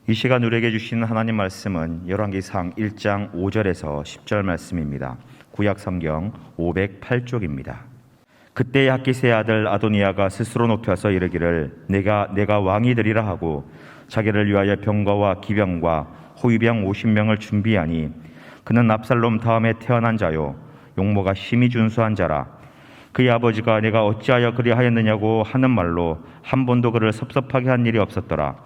이 시간 우리에게 주신 하나님 말씀은 열왕기상 1장 5절에서 10절 말씀입니다. 구약 성경 508쪽입니다. 그때 학기스의 아들 아도니아가 스스로 높여서 이르기를 내가 왕이 되리라 하고 자기를 위하여 병거와 기병과 호위병 50명을 준비하니 그는 압살롬 다음에 태어난 자요 용모가 심히 준수한 자라. 그의 아버지가 내가 어찌하여 그리하였느냐고 하는 말로 한 번도 그를 섭섭하게 한 일이 없었더라.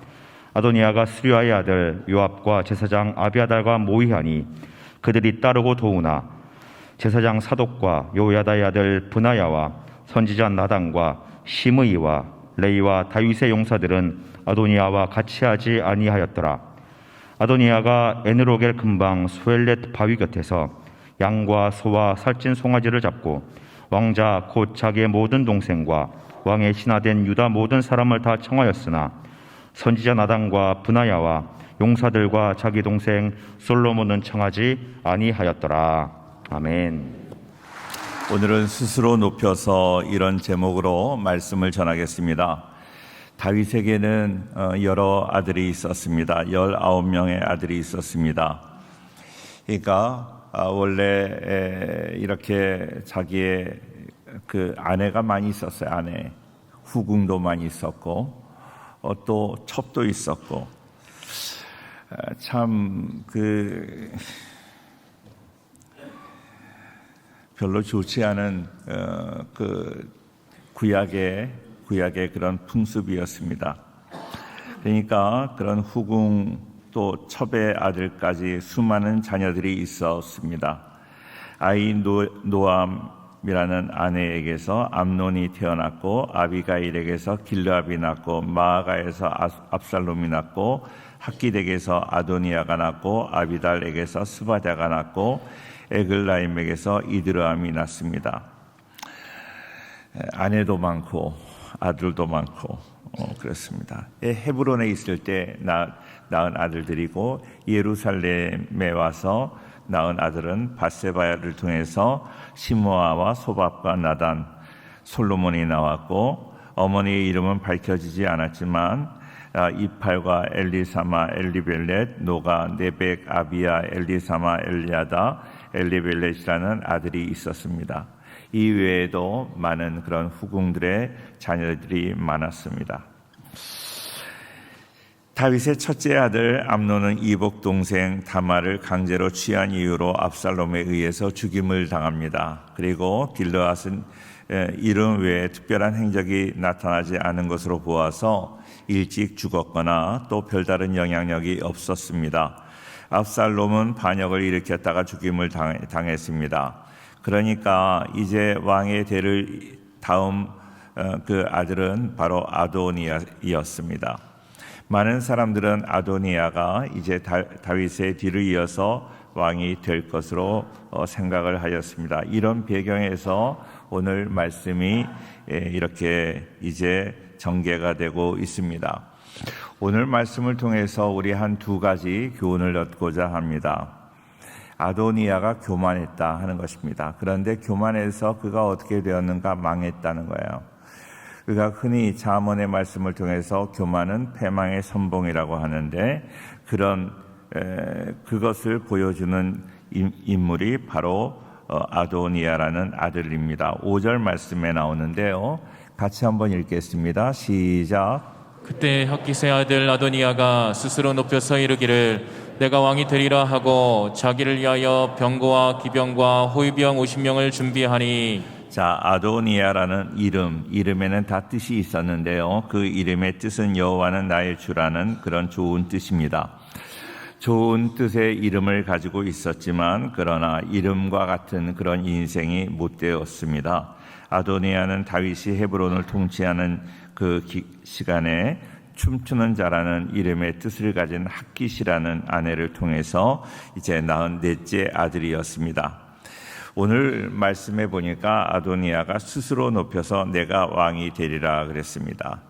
아도니아가 스류아의 아들 요압과 제사장 아비아달과 모의하니 그들이 따르고 도우나 제사장 사독과 요야다의 아들 브나야와 선지자 나단과 시므이와 레이와 다윗의 용사들은 아도니아와 같이 하지 아니하였더라. 아도니아가 에느로겔 근방 스웰렛 바위 곁에서 양과 소와 살찐 송아지를 잡고 왕자 곧 자기의 모든 동생과 왕의 신하된 유다 모든 사람을 다 청하였으나 선지자 나단과 브나야와 용사들과 자기 동생 솔로몬은 청하지 아니하였더라. 아멘. 오늘은 스스로 높여서 이런 제목으로 말씀을 전하겠습니다. 다윗에게는 여러 아들이 있었습니다. 19명의 아들이 있었습니다. 그러니까 원래 이렇게 자기의 그 아내가 많이 있었어요. 아내. 후궁도 많이 있었고 또 첩도 있었고 참 별로 좋지 않은 그 구약의 그런 풍습이었습니다. 그러니까 그런 후궁 또 첩의 아들까지 수많은 자녀들이 있었습니다. 노암이라는 아내에게서 암논이 태어났고 아비가일에게서 길르압이 났고 마아가에서 압살롬이 났고 학기덱에서 아도니아가 났고 아비달에게서 스바자가 났고 에글라임에게서 이드르암이 났습니다. 아내도 많고 아들도 많고 그렇습니다. 헤브론에 있을 때 낳은 아들들이고 예루살렘에 와서 낳은 아들은 밧세바를 통해서 시므아와 소밥과 나단, 솔로몬이 나왔고 어머니의 이름은 밝혀지지 않았지만 이팔과 엘리사마, 엘리벨렛, 노가, 네벡, 아비야, 엘리사마, 엘리아다, 엘리벨렛이라는 아들이 있었습니다. 이 외에도 많은 그런 후궁들의 자녀들이 많았습니다. 다윗의 첫째 아들 암논은 이복 동생 다말을 강제로 취한 이유로 압살롬에 의해서 죽임을 당합니다. 그리고 길르앗은 이름 외에 특별한 행적이 나타나지 않은 것으로 보아서 일찍 죽었거나 또 별다른 영향력이 없었습니다. 압살롬은 반역을 일으켰다가 죽임을 당했습니다. 그러니까 이제 왕의 대를 다음 그 아들은 바로 아도니아였습니다. 많은 사람들은 아도니아가 이제 다윗의 뒤를 이어서 왕이 될 것으로 생각을 하였습니다. 이런 배경에서 오늘 말씀이 이렇게 이제 전개가 되고 있습니다. 오늘 말씀을 통해서 우리 한 두 가지 교훈을 얻고자 합니다. 아도니아가 교만했다 하는 것입니다. 그런데 교만해서 그가 어떻게 되었는가? 망했다는 거예요. 그가 흔히 잠언의 말씀을 통해서 교만은 패망의 선봉이라고 하는데 그것을 보여주는 인물이 바로 아도니아라는 아들입니다. 5절 말씀에 나오는데요. 같이 한번 읽겠습니다. 시작. 그때 학기스의 아들 아도니아가 스스로 높여서 이르기를 내가 왕이 되리라 하고 자기를 위하여 병거와 기병과 호위병 50명을 준비하니. 자, 아도니아라는 이름에는 다 뜻이 있었는데요. 그 이름의 뜻은 여호와는 나의 주라는 그런 좋은 뜻입니다. 좋은 뜻의 이름을 가지고 있었지만 그러나 이름과 같은 그런 인생이 못 되었습니다. 아도니아는 다윗이 헤브론을 통치하는 그 시간에 춤추는 자라는 이름의 뜻을 가진 학깃이라는 아내를 통해서 이제 낳은 넷째 아들이었습니다. 오늘 말씀해 보니까 아도니아가 스스로 높여서 내가 왕이 되리라 그랬습니다.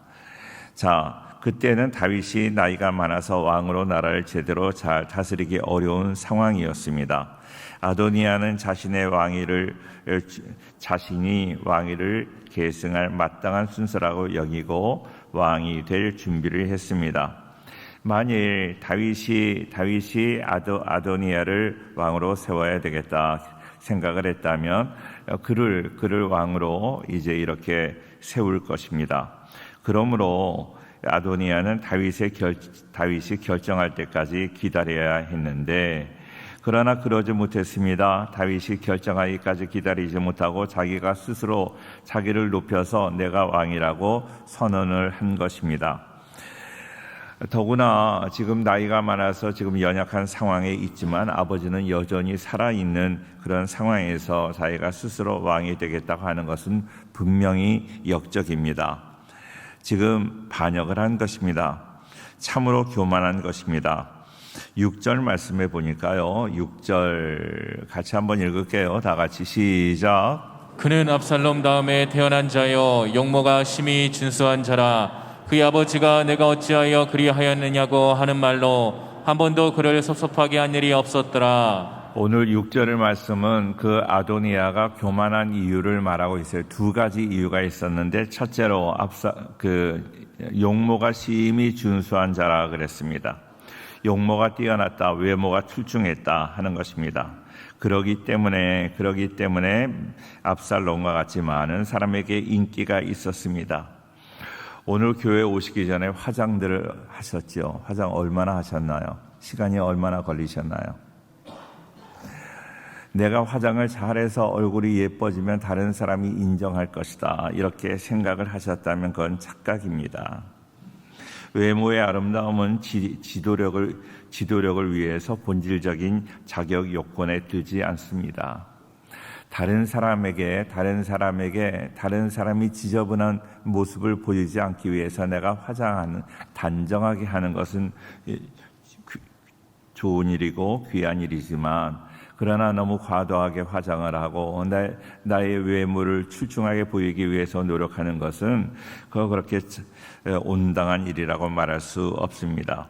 자, 그때는 다윗이 나이가 많아서 왕으로 나라를 제대로 잘 다스리기 어려운 상황이었습니다. 아도니아는 자신이 왕위를 계승할 마땅한 순서라고 여기고 왕이 될 준비를 했습니다. 만일 다윗이 아도니아를 왕으로 세워야 되겠다 생각을 했다면 그를 왕으로 이제 이렇게 세울 것입니다. 그러므로 아도니아는 다윗이 결정할 때까지 기다려야 했는데, 그러나 그러지 못했습니다. 다윗이 결정하기까지 기다리지 못하고 자기가 스스로 자기를 높여서 내가 왕이라고 선언을 한 것입니다. 더구나 지금 나이가 많아서 지금 연약한 상황에 있지만 아버지는 여전히 살아있는 그런 상황에서 자기가 스스로 왕이 되겠다고 하는 것은 분명히 역적입니다. 지금 반역을 한 것입니다. 참으로 교만한 것입니다. 6절 말씀해 보니까요. 6절 같이 한번 읽을게요. 다 같이 시작. 그는 압살롬 다음에 태어난 자요 용모가 심히 준수한 자라. 그의 아버지가 내가 어찌하여 그리하였느냐고 하는 말로 한 번도 그를 섭섭하게 한 일이 없었더라. 오늘 6절의 말씀은 그 아도니아가 교만한 이유를 말하고 있어요. 두 가지 이유가 있었는데, 첫째로 용모가 심히 준수한 자라 그랬습니다. 용모가 뛰어났다, 외모가 출중했다 하는 것입니다. 그러기 때문에 압살롬과 같이 많은 사람에게 인기가 있었습니다. 오늘 교회 오시기 전에 화장들을 하셨죠. 화장 얼마나 하셨나요? 시간이 얼마나 걸리셨나요? 내가 화장을 잘해서 얼굴이 예뻐지면 다른 사람이 인정할 것이다, 이렇게 생각을 하셨다면 그건 착각입니다. 외모의 아름다움은 지도력을 위해서 본질적인 자격 요건에 들지 않습니다. 다른 사람이 지저분한 모습을 보이지 않기 위해서 내가 단정하게 하는 것은 좋은 일이고 귀한 일이지만, 그러나 너무 과도하게 화장을 하고 나의 외모를 출중하게 보이기 위해서 노력하는 것은 그렇게 온당한 일이라고 말할 수 없습니다.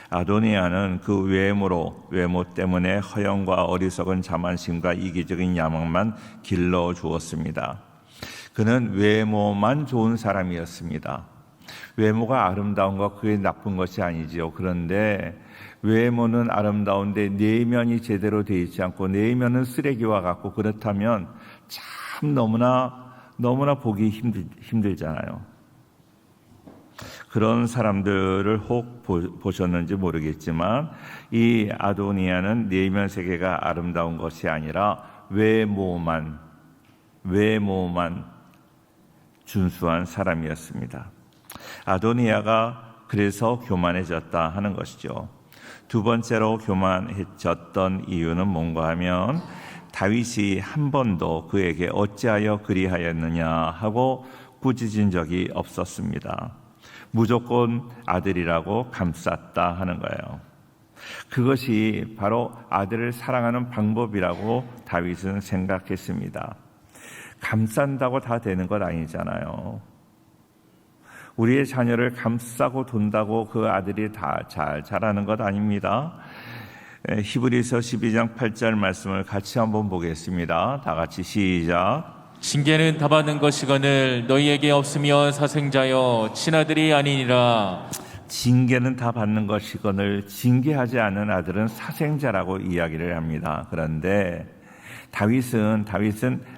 아도니아는 그 외모 때문에 허영과 어리석은 자만심과 이기적인 야망만 길러 주었습니다. 그는 외모만 좋은 사람이었습니다. 외모가 아름다운 것, 그게 나쁜 것이 아니지요. 그런데 외모는 아름다운데 내면이 제대로 되어 있지 않고 내면은 쓰레기와 같고, 그렇다면 참 너무나 보기 힘들잖아요. 그런 사람들을 혹 보셨는지 모르겠지만, 이 아도니아는 내면 세계가 아름다운 것이 아니라 외모만 준수한 사람이었습니다. 아도니아가 그래서 교만해졌다 하는 것이죠. 두 번째로 교만해졌던 이유는 뭔가 하면, 다윗이 한 번도 그에게 어찌하여 그리하였느냐 하고 꾸짖은 적이 없었습니다. 무조건 아들이라고 감쌌다 하는 거예요. 그것이 바로 아들을 사랑하는 방법이라고 다윗은 생각했습니다. 감싼다고 다 되는 것 아니잖아요. 우리의 자녀를 감싸고 돈다고 그 아들이 다 잘 자라는 것 아닙니다. 히브리서 12장 8절 말씀을 같이 한번 보겠습니다. 다 같이 시작. 징계는 다 받는 것이거늘 너희에게 없으면 사생자여 친아들이 아니니라. 징계는 다 받는 것이거늘 징계하지 않은 아들은 사생자라고 이야기를 합니다. 그런데 다윗은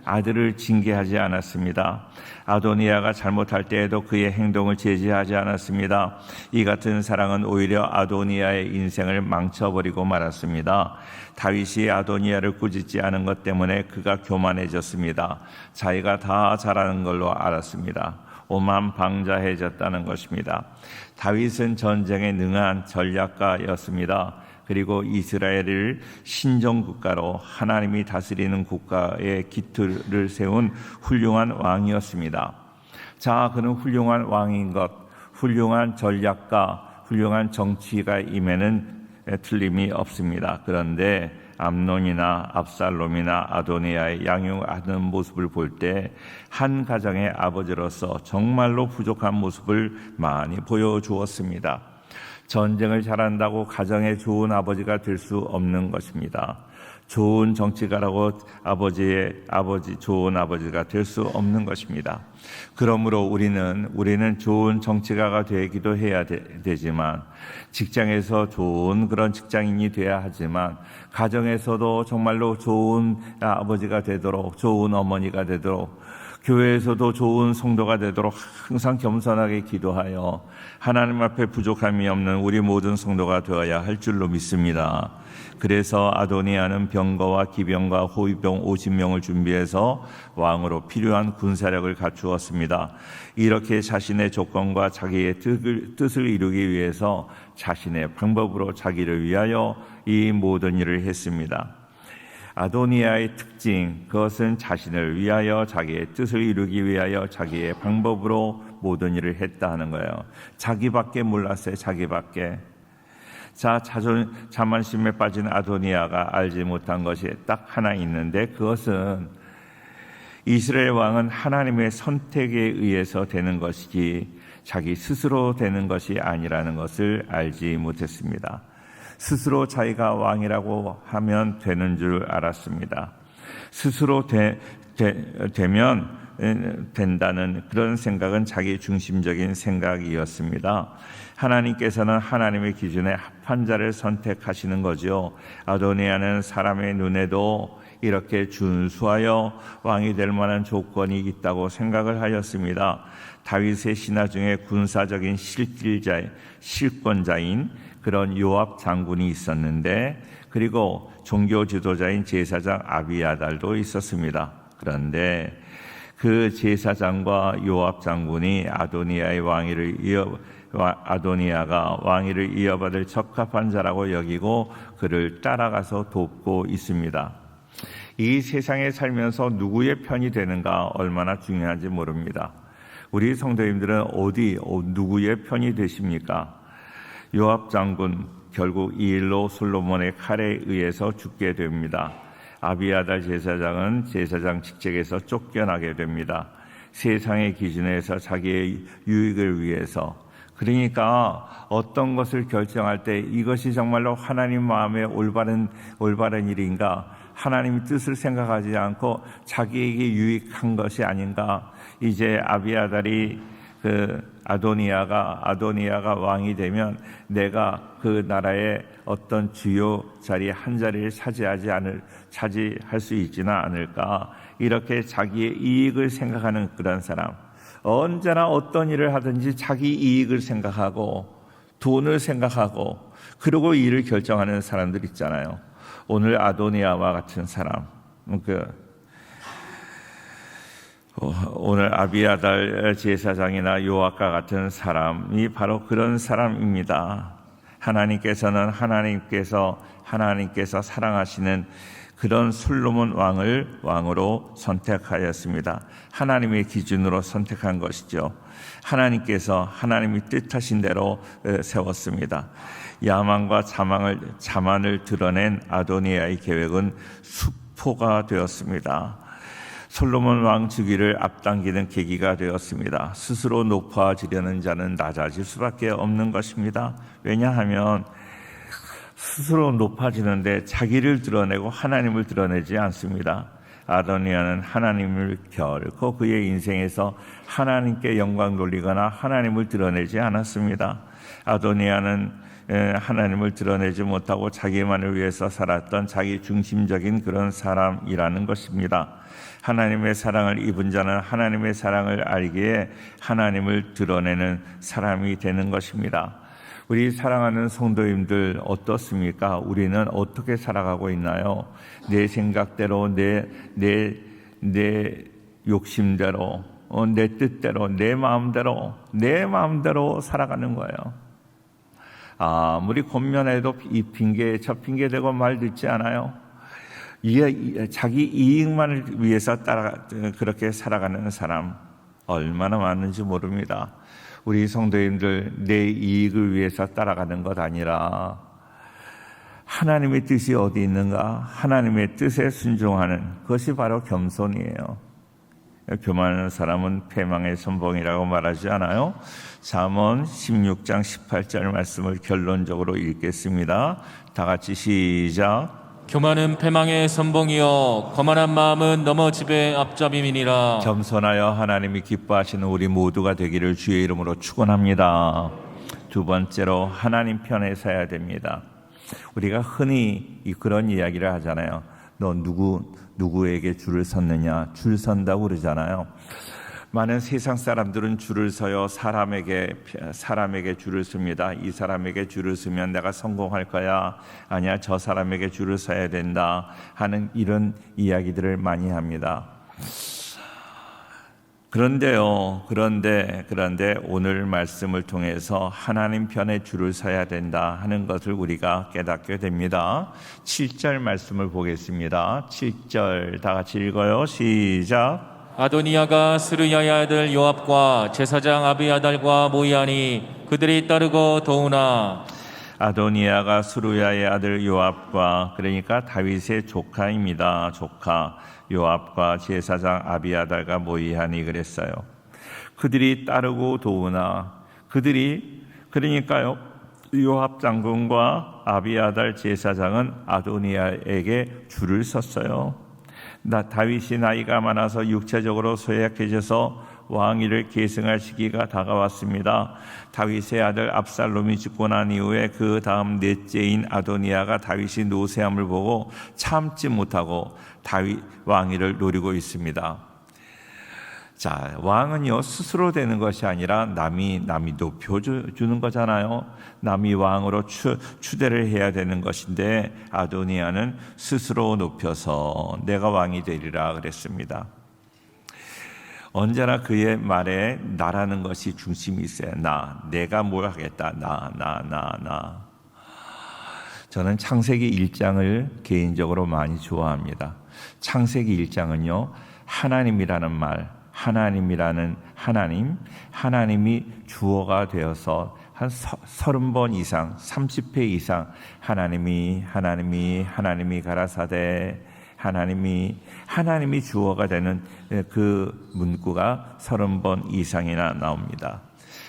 아들을 징계하지 않았습니다. 아도니아가 잘못할 때에도 그의 행동을 제지하지 않았습니다. 이 같은 사랑은 오히려 아도니아의 인생을 망쳐버리고 말았습니다. 다윗이 아도니아를 꾸짖지 않은 것 때문에 그가 교만해졌습니다. 자기가 다 잘하는 걸로 알았습니다. 오만방자해졌다는 것입니다. 다윗은 전쟁에 능한 전략가였습니다. 그리고 이스라엘을 신정국가로 하나님이 다스리는 국가의 기틀을 세운 훌륭한 왕이었습니다. 자, 그는 훌륭한 왕인 것, 훌륭한 전략가, 훌륭한 정치가임에는 틀림이 없습니다. 그런데 암논이나 압살롬이나 아도니아의 양육하는 모습을 볼 때 한 가정의 아버지로서 정말로 부족한 모습을 많이 보여주었습니다. 전쟁을 잘한다고 가정에 좋은 아버지가 될 수 없는 것입니다. 좋은 정치가라고 좋은 아버지가 될 수 없는 것입니다. 그러므로 우리는 좋은 정치가가 되기도 해야 되지만, 직장에서 좋은 그런 직장인이 돼야 하지만, 가정에서도 정말로 좋은 아버지가 되도록, 좋은 어머니가 되도록, 교회에서도 좋은 성도가 되도록 항상 겸손하게 기도하여 하나님 앞에 부족함이 없는 우리 모든 성도가 되어야 할 줄로 믿습니다. 그래서 아도니아는 병거와 기병과 호위병 50명을 준비해서 왕으로 필요한 군사력을 갖추었습니다. 이렇게 자신의 조건과 자기의 뜻을 이루기 위해서 자신의 방법으로 자기를 위하여 이 모든 일을 했습니다. 아도니아의 특징, 그것은 자신을 위하여 자기의 뜻을 이루기 위하여 자기의 방법으로 모든 일을 했다 하는 거예요. 자기밖에 몰랐어요. 자기밖에. 자만심에 빠진 아도니아가 알지 못한 것이 딱 하나 있는데, 그것은 이스라엘 왕은 하나님의 선택에 의해서 되는 것이지 자기 스스로 되는 것이 아니라는 것을 알지 못했습니다. 스스로 자기가 왕이라고 하면 되는 줄 알았습니다. 스스로 되면 된다는 그런 생각은 자기 중심적인 생각이었습니다. 하나님께서는 하나님의 기준에 합한 자를 선택하시는 거죠. 아도니아는 사람의 눈에도 이렇게 준수하여 왕이 될 만한 조건이 있다고 생각을 하였습니다. 다윗의 신하 중에 군사적인 실권자인 그런 요압 장군이 있었는데, 그리고 종교 지도자인 제사장 아비아달도 있었습니다. 그런데 그 제사장과 요압 장군이 아도니아가 왕위를 이어받을 적합한 자라고 여기고 그를 따라가서 돕고 있습니다. 이 세상에 살면서 누구의 편이 되는가 얼마나 중요한지 모릅니다. 우리 성도님들은 누구의 편이 되십니까? 요압 장군 결국 이 일로 솔로몬의 칼에 의해서 죽게 됩니다. 아비아달 제사장은 제사장 직책에서 쫓겨나게 됩니다. 세상의 기준에서 자기의 유익을 위해서. 그러니까 어떤 것을 결정할 때 이것이 정말로 하나님 마음에 올바른 일인가, 하나님의 뜻을 생각하지 않고 자기에게 유익한 것이 아닌가. 이제 아비아달이 아도니아가 왕이 되면 내가 그 나라의 어떤 주요 자리 한 자리를 차지할 수 있지는 않을까. 이렇게 자기의 이익을 생각하는 그런 사람, 언제나 어떤 일을 하든지 자기 이익을 생각하고 돈을 생각하고 그러고 일을 결정하는 사람들 있잖아요. 오늘 아도니아와 같은 사람, 오늘 아비아달 제사장이나 요압과 같은 사람이 바로 그런 사람입니다. 하나님께서 사랑하시는 그런 솔로몬 왕을 왕으로 선택하였습니다. 하나님의 기준으로 선택한 것이죠. 하나님이 뜻하신 대로 세웠습니다. 야만과 자만을 드러낸 아도니아의 계획은 수포가 되었습니다. 솔로몬 왕 즉위를 앞당기는 계기가 되었습니다. 스스로 높아지려는 자는 낮아질 수밖에 없는 것입니다. 왜냐하면 스스로 높아지는데 자기를 드러내고 하나님을 드러내지 않습니다. 아도니아는 하나님을 결코 그의 인생에서 하나님께 영광 돌리거나 하나님을 드러내지 않았습니다. 아도니아는 하나님을 드러내지 못하고 자기만을 위해서 살았던 자기 중심적인 그런 사람이라는 것입니다. 하나님의 사랑을 입은 자는 하나님의 사랑을 알기에 하나님을 드러내는 사람이 되는 것입니다. 우리 사랑하는 성도님들 어떻습니까? 우리는 어떻게 살아가고 있나요? 내 생각대로, 내 욕심대로, 내 뜻대로, 내 마음대로 살아가는 거예요. 아무리 권면해도 이 핑계 저 핑계 대고 말 듣지 않아요. 자기 이익만을 위해서 그렇게 살아가는 사람 얼마나 많은지 모릅니다. 우리 성도님들, 내 이익을 위해서 따라가는 것 아니라 하나님의 뜻이 어디 있는가, 하나님의 뜻에 순종하는 것이 바로 겸손이에요. 교만한 사람은 패망의 선봉이라고 말하지 않아요? 잠언 16장 18절 말씀을 결론적으로 읽겠습니다. 다 같이 시작. 교만은 패망의 선봉이요 거만한 마음은 넘어집의 앞잡임이니라. 겸손하여 하나님이 기뻐하시는 우리 모두가 되기를 주의 이름으로 축원합니다. 두 번째로 하나님 편에 서야 됩니다. 우리가 흔히 그런 이야기를 하잖아요. 너 누구에게 줄을 섰느냐? 줄 선다고 그러잖아요. 많은 세상 사람들은 줄을 서요. 사람에게 줄을 씁니다. 이 사람에게 줄을 서면 내가 성공할 거야. 아니야, 저 사람에게 줄을 서야 된다 하는 이런 이야기들을 많이 합니다. 그런데 오늘 말씀을 통해서 하나님 편에 줄을 서야 된다 하는 것을 우리가 깨닫게 됩니다. 7절 말씀을 보겠습니다. 7절 다 같이 읽어요. 시작. 아도니아가 스루야의 아들 요압과 제사장 아비아달과 모이하니 그들이 따르고 도우나. 아도니아가 수루야의 아들 요압과, 그러니까 다윗의 조카입니다. 조카 요압과 제사장 아비아달과 모이하니 그랬어요. 그들이 따르고 도우나, 그러니까요, 요압 장군과 아비아달 제사장은 아도니아에게 줄을 섰어요. 다윗이 나이가 많아서 육체적으로 쇠약해져서 왕위를 계승할 시기가 다가왔습니다. 다윗의 아들 압살롬이 죽고 난 이후에 그 다음 넷째인 아도니아가 다윗이 노쇠함을 보고 참지 못하고 다윗 왕위를 노리고 있습니다. 자, 왕은요 스스로 되는 것이 아니라 남이 높여주는 거잖아요. 남이 왕으로 추대를 해야 되는 것인데 아도니아는 스스로 높여서 내가 왕이 되리라 그랬습니다. 언제나 그의 말에 나라는 것이 중심이 있어요. 내가 뭘 하겠다. 나. 저는 창세기 1장을 개인적으로 많이 좋아합니다. 창세기 1장은요 하나님이라는 말, 하나님이 주어가 되어서 한 30번 이상, 30회 이상 하나님이 가라사대, 하나님이 주어가 되는 그 문구가 30번 이상이나 나옵니다.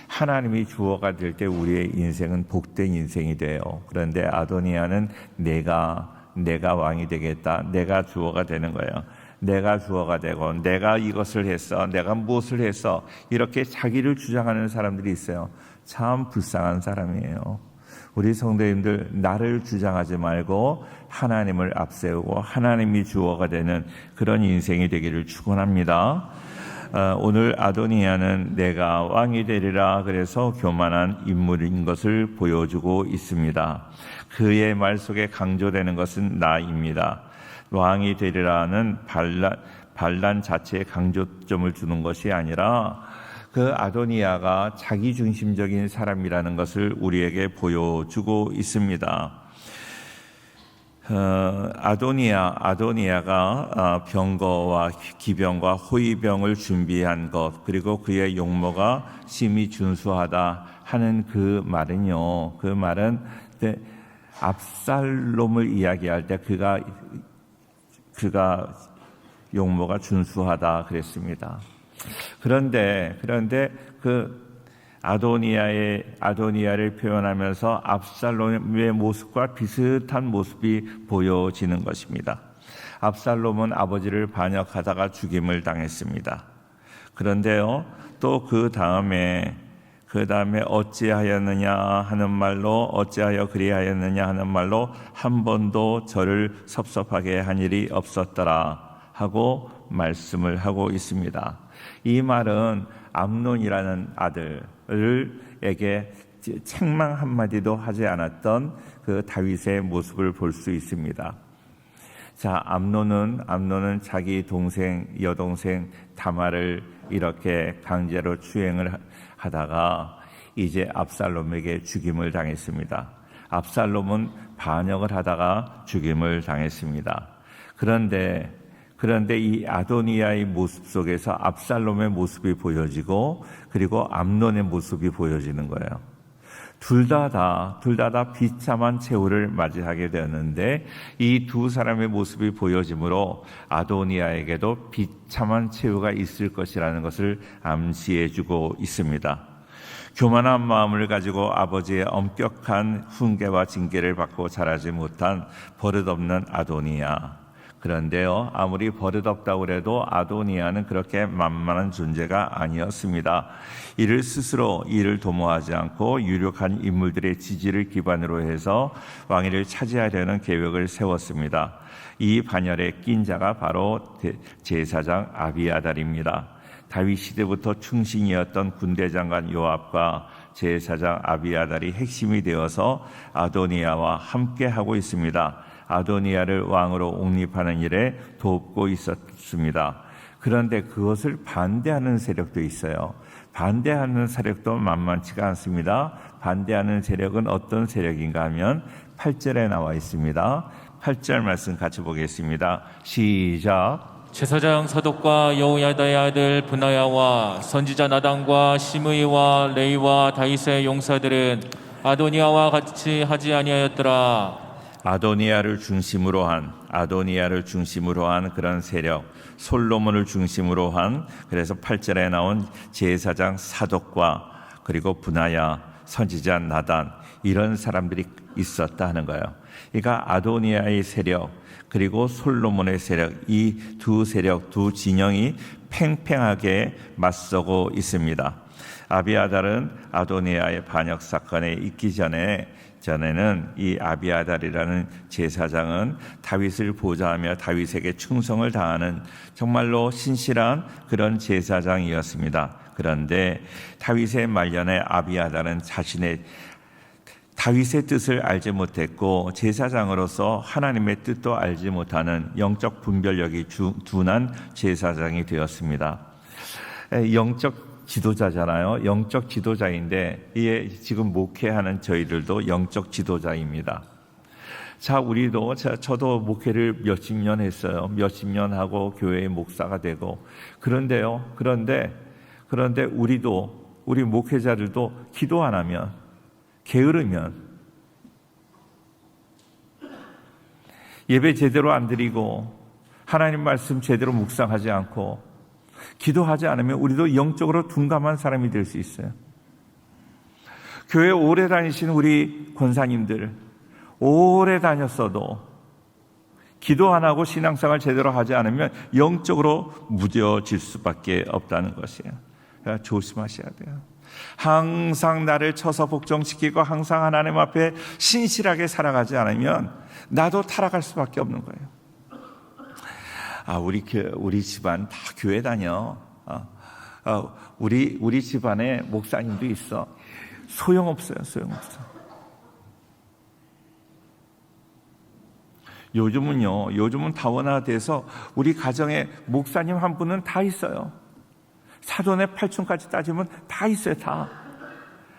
하나님이 주어가 될 때 우리의 인생은 복된 인생이 돼요. 그런데 아도니아는 내가 왕이 되겠다, 내가 주어가 되는 거예요. 내가 주어가 되고 내가 이것을 했어, 내가 무엇을 했어, 이렇게 자기를 주장하는 사람들이 있어요. 참 불쌍한 사람이에요. 우리 성도님들, 나를 주장하지 말고 하나님을 앞세우고 하나님이 주어가 되는 그런 인생이 되기를 축원합니다. 오늘 아도니아는 내가 왕이 되리라 그래서 교만한 인물인 것을 보여주고 있습니다. 그의 말 속에 강조되는 것은 나입니다. 왕이 되리라는 반란 자체에 강조점을 주는 것이 아니라 그 아도니아가 자기중심적인 사람이라는 것을 우리에게 보여주고 있습니다. 아도니아가 병거와 기병과 호위병을 준비한 것, 그리고 그의 용모가 심히 준수하다 하는 그 말은요, 그 말은 압살롬을 이야기할 때 그가 용모가 준수하다 그랬습니다. 그런데 그 아도니아를 표현하면서 압살롬의 모습과 비슷한 모습이 보여지는 것입니다. 압살롬은 아버지를 반역하다가 죽임을 당했습니다. 그런데요, 또 그 다음에 어찌하여 그리하였느냐 하는 말로 한 번도 저를 섭섭하게 한 일이 없었더라 하고 말씀을 하고 있습니다. 이 말은 암논이라는 아들에게 책망 한마디도 하지 않았던 그 다윗의 모습을 볼 수 있습니다. 자, 암논은 자기 여동생 다말을 이렇게 강제로 추행을 하다가 이제 압살롬에게 죽임을 당했습니다. 압살롬은 반역을 하다가 죽임을 당했습니다. 그런데 이 아도니아의 모습 속에서 압살롬의 모습이 보여지고 그리고 암논의 모습이 보여지는 거예요. 둘 다 비참한 최후를 맞이하게 되었는데 이 두 사람의 모습이 보여지므로 아도니아에게도 비참한 최후가 있을 것이라는 것을 암시해주고 있습니다. 교만한 마음을 가지고 아버지의 엄격한 훈계와 징계를 받고 자라지 못한 버릇없는 아도니아. 그런데요, 아무리 버릇없다고 해도 아도니아는 그렇게 만만한 존재가 아니었습니다. 이를 스스로 이를 도모하지 않고 유력한 인물들의 지지를 기반으로 해서 왕위를 차지하려는 계획을 세웠습니다. 이 반열에 낀 자가 바로 제사장 아비아달입니다. 다윗 시대부터 충신이었던 군대장관 요압과 제사장 아비아달이 핵심이 되어서 아도니아와 함께 하고 있습니다. 아도니아를 왕으로 옹립하는 일에 돕고 있었습니다. 그런데 그것을 반대하는 세력도 있어요. 반대하는 세력도 만만치가 않습니다. 반대하는 세력은 어떤 세력인가 하면 8절에 나와 있습니다. 8절 말씀 같이 보겠습니다. 시작. 제사장 사독과 여호야다의 아들 브나야와 선지자 나단과 시므이와 레이와 다윗의 용사들은 아도니아와 같이 하지 아니하였더라. 아도니아를 중심으로 한 그런 세력, 솔로몬을 중심으로 한, 그래서 8절에 나온 제사장 사독과 그리고 브나야, 선지자 나단, 이런 사람들이 있었다 하는 거예요. 그러니까 아도니아의 세력 그리고 솔로몬의 세력, 이 두 세력, 두 진영이 팽팽하게 맞서고 있습니다. 아비아달은 아도니아의 반역 사건에 있기 전에는 이 아비아달이라는 제사장은 다윗을 보좌하며 다윗에게 충성을 다하는 정말로 신실한 그런 제사장이었습니다. 그런데 다윗의 말년에 아비아달은 다윗의 뜻을 알지 못했고 제사장으로서 하나님의 뜻도 알지 못하는 영적 분별력이 둔한 제사장이 되었습니다. 영적 지도자잖아요. 영적 지도자인데 이에 지금 목회하는 저희들도 영적 지도자입니다. 자, 저도 목회를 몇십 년 했어요. 몇십 년 하고 교회의 목사가 되고 그런데 우리 목회자들도 기도 안 하면, 게으르면, 예배 제대로 안 드리고 하나님 말씀 제대로 묵상하지 않고 기도하지 않으면 우리도 영적으로 둔감한 사람이 될 수 있어요. 교회 오래 다니신 우리 권사님들, 오래 다녔어도 기도 안 하고 신앙생활 제대로 하지 않으면 영적으로 무뎌질 수밖에 없다는 것이에요. 그러니까 조심하셔야 돼요. 항상 나를 쳐서 복종시키고 항상 하나님 앞에 신실하게 살아가지 않으면 나도 타락할 수밖에 없는 거예요. 우리 집안 다 교회 다녀. 우리 집안에 목사님도 있어. 소용없어요. 요즘은 다원화돼서 우리 가정에 목사님 한 분은 다 있어요. 사돈의 8촌까지 따지면 다 있어요. 다.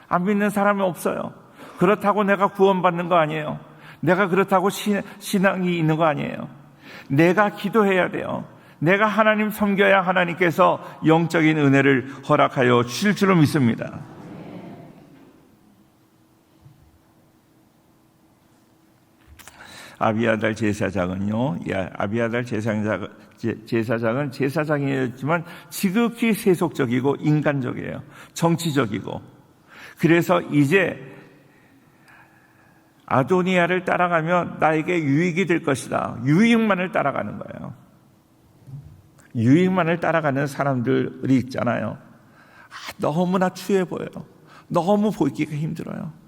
안 믿는 사람이 없어요. 그렇다고 내가 구원받는 거 아니에요. 내가 그렇다고 신앙이 있는 거 아니에요. 내가 기도해야 돼요. 내가 하나님 섬겨야 하나님께서 영적인 은혜를 허락하여 주실 줄로 믿습니다. 아비아달 제사장은요, 아비아달 제사장은 제사장이었지만 지극히 세속적이고 인간적이에요. 정치적이고. 그래서 이제 아도니아를 따라가면 나에게 유익이 될 것이다. 유익만을 따라가는 거예요. 유익만을 따라가는 사람들이 있잖아요. 너무나 추해 보여요. 너무 보기가 힘들어요.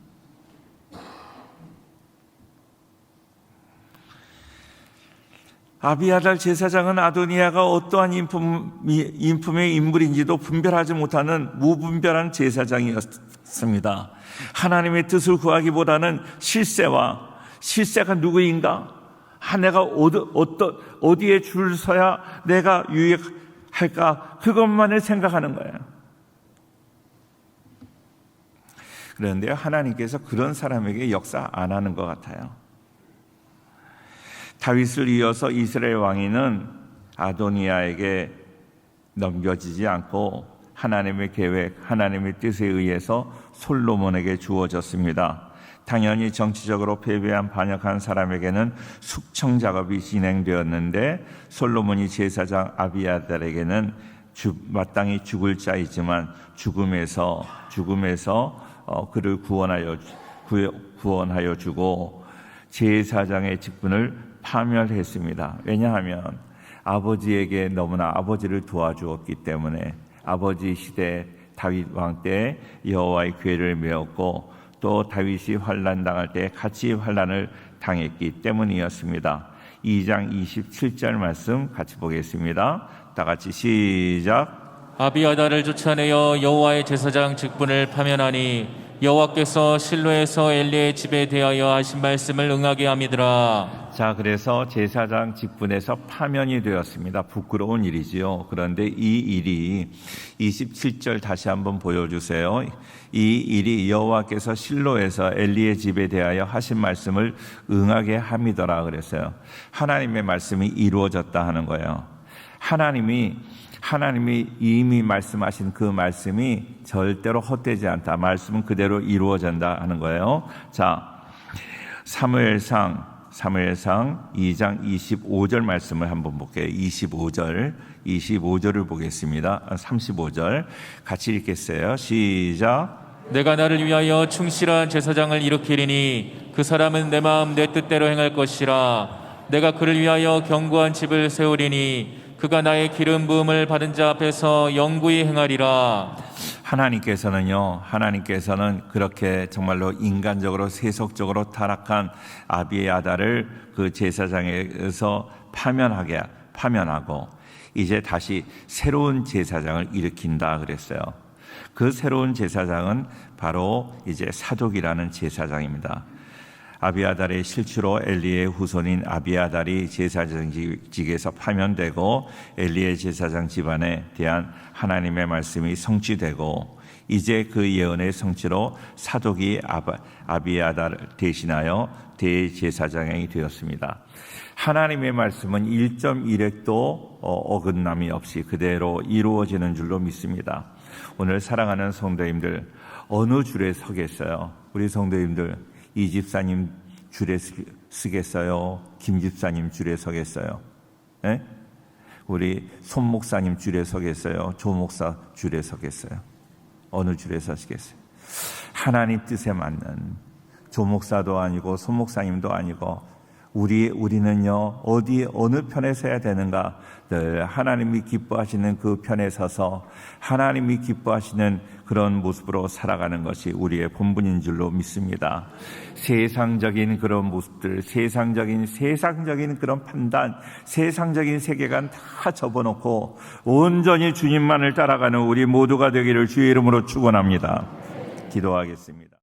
아비아달 제사장은 아도니아가 어떠한 인품의 인물인지도 분별하지 못하는 무분별한 제사장이었습니다. 하나님의 뜻을 구하기보다는 실세가 누구인가? 내가 어디에 줄 서야 내가 유익할까? 그것만을 생각하는 거예요. 그런데 하나님께서 그런 사람에게 역사 안 하는 것 같아요. 다윗을 이어서 이스라엘 왕위는 아도니아에게 넘겨지지 않고 하나님의 계획, 하나님의 뜻에 의해서 솔로몬에게 주어졌습니다. 당연히 정치적으로 패배한 반역한 사람에게는 숙청 작업이 진행되었는데 솔로몬이 제사장 아비아달에게는 마땅히 죽을 자이지만 죽음에서 그를 구원하여 주고 제사장의 직분을 파멸했습니다. 왜냐하면 아버지에게 너무나 아버지를 도와주었기 때문에 아버지 시대 다윗 왕 때 여호와의궤를 메었고 또 다윗이 환난 당할 때 같이 환난을 당했기 때문이었습니다. 2장 27절 말씀 같이 보겠습니다. 다 같이 시작. 아비아다를 쫓아내어 여호와의 제사장 직분을 파면하니 여호와께서 실로에서 엘리의 집에 대하여 하신 말씀을 응하게 함이더라. 자, 그래서 제사장 직분에서 파면이 되었습니다. 부끄러운 일이지요. 그런데 이 일이 27절 다시 한번 보여주세요. 이 일이 여호와께서 실로에서 엘리의 집에 대하여 하신 말씀을 응하게 함이더라 그랬어요. 하나님의 말씀이 이루어졌다 하는 거예요. 하나님이 이미 말씀하신 그 말씀이 절대로 헛되지 않다. 말씀은 그대로 이루어진다 하는 거예요. 자, 사무엘상 2장 25절 말씀을 한번 볼게요. 25절을 보겠습니다. 35절 같이 읽겠어요. 시작. 내가 나를 위하여 충실한 제사장을 일으키리니 그 사람은 내 마음 내 뜻대로 행할 것이라. 내가 그를 위하여 견고한 집을 세우리니 그가 나의 기름 부음을 받은 자 앞에서 영구히 행하리라. 하나님께서는 그렇게 정말로 인간적으로 세속적으로 타락한 아비아다를 그 제사장에서 파면하고 이제 다시 새로운 제사장을 일으킨다 그랬어요. 그 새로운 제사장은 바로 이제 사독이라는 제사장입니다. 아비아달의 실추로 엘리의 후손인 아비아달이 제사장직에서 파면되고 엘리의 제사장 집안에 대한 하나님의 말씀이 성취되고 이제 그 예언의 성취로 사독이 아비아달을 대신하여 대제사장이 되었습니다. 하나님의 말씀은 1.1획도 어긋남이 없이 그대로 이루어지는 줄로 믿습니다. 오늘 사랑하는 성도님들, 어느 줄에 서겠어요? 우리 성도님들, 이 집사님 줄에 서겠어요? 김 집사님 줄에 서겠어요? 네? 우리 손 목사님 줄에 서겠어요? 조 목사 줄에 서겠어요? 어느 줄에 서시겠어요? 하나님 뜻에 맞는 조 목사도 아니고 손 목사님도 아니고 우리는요 어느 편에 서야 되는가? 늘 하나님이 기뻐하시는 그 편에 서서 하나님이 기뻐하시는 그런 모습으로 살아가는 것이 우리의 본분인 줄로 믿습니다. 세상적인 그런 모습들, 세상적인 그런 판단, 세상적인 세계관 다 접어놓고 온전히 주님만을 따라가는 우리 모두가 되기를 주의 이름으로 축원합니다. 기도하겠습니다.